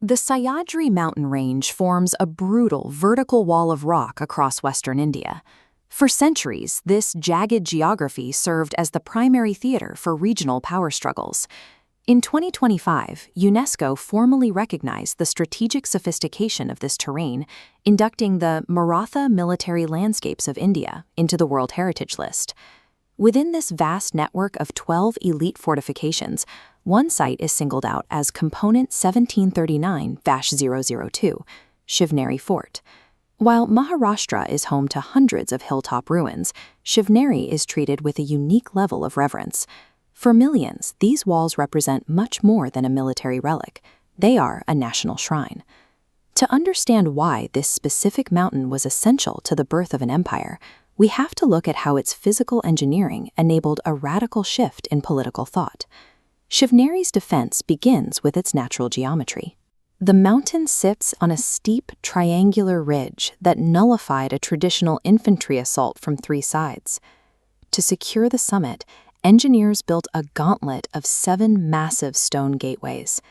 The Sahyadri mountain range forms a brutal vertical wall of rock across western India. For centuries, this jagged geography served as the primary theater for regional power struggles. In 2025, UNESCO formally recognized the strategic sophistication of this terrain, inducting the Maratha military landscapes of India into the World Heritage List. Within this vast network of 12 elite fortifications, one site is singled out as Component 1739-002, Shivneri Fort. While Maharashtra is home to hundreds of hilltop ruins, Shivneri is treated with a unique level of reverence. For millions, these walls represent much more than a military relic. They are a national shrine. To understand why this specific mountain was essential to the birth of an empire, we have to look at how its physical engineering enabled a radical shift in political thought. Shivneri's defense begins with its natural geometry. The mountain sits on a steep, triangular ridge that nullified a traditional infantry assault from three sides. To secure the summit, engineers built a gauntlet of 7 massive stone gateways.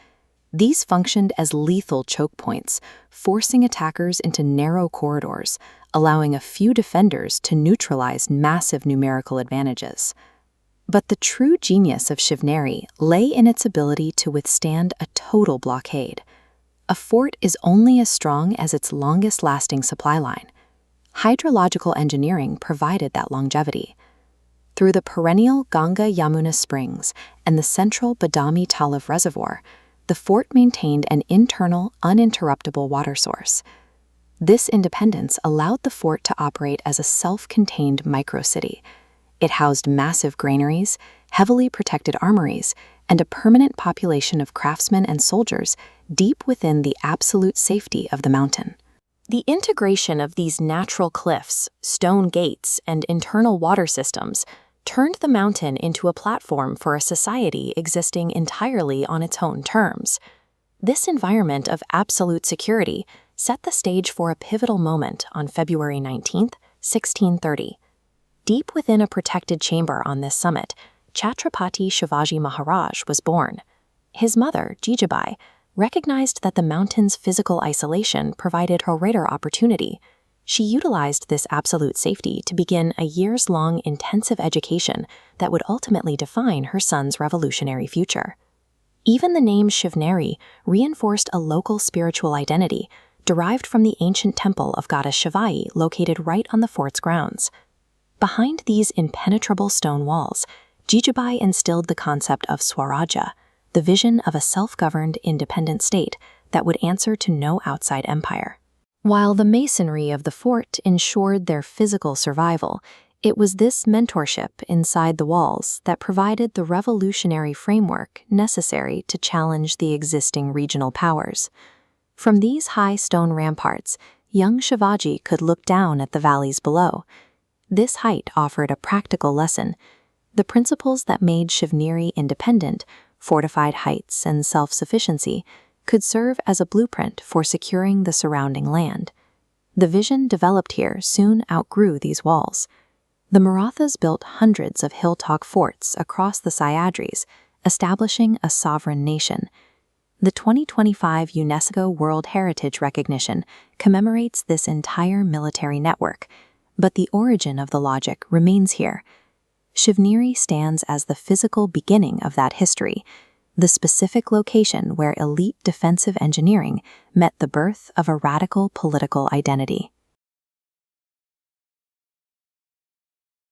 These functioned as lethal choke points, forcing attackers into narrow corridors, allowing a few defenders to neutralize massive numerical advantages. But the true genius of Shivneri lay in its ability to withstand a total blockade. A fort is only as strong as its longest-lasting supply line. Hydrological engineering provided that longevity. Through the perennial Ganga-Yamuna springs and the central Badami Talab reservoir, the fort maintained an internal, uninterruptible water source. This independence allowed the fort to operate as a self-contained microcity. It housed massive granaries, heavily protected armories, and a permanent population of craftsmen and soldiers deep within the absolute safety of the mountain. The integration of these natural cliffs, stone gates, and internal water systems turned the mountain into a platform for a society existing entirely on its own terms. This environment of absolute security set the stage for a pivotal moment on February 19, 1630. Deep within a protected chamber on this summit, Chhatrapati Shivaji Maharaj was born. His mother, Jijabai, recognized that the mountain's physical isolation provided a greater opportunity. She utilized this absolute safety to begin a years-long intensive education that would ultimately define her son's revolutionary future. Even the name Shivneri reinforced a local spiritual identity, derived from the ancient temple of goddess Shivaji located right on the fort's grounds. Behind these impenetrable stone walls, Jijabai instilled the concept of Swarajya, the vision of a self-governed, independent state that would answer to no outside empire. While the masonry of the fort ensured their physical survival, it was this mentorship inside the walls that provided the revolutionary framework necessary to challenge the existing regional powers. From these high stone ramparts, young Shivaji could look down at the valleys below. This height offered a practical lesson. The principles that made Shivneri independent, fortified heights, and self-sufficiency, could serve as a blueprint for securing the surrounding land. The vision developed here soon outgrew these walls. The Marathas built hundreds of hilltop forts across the Sahyadris, establishing a sovereign nation. The 2025 UNESCO World Heritage recognition commemorates this entire military network, but the origin of the logic remains here. Shivneri stands as the physical beginning of that history, the specific location where elite defensive engineering met the birth of a radical political identity.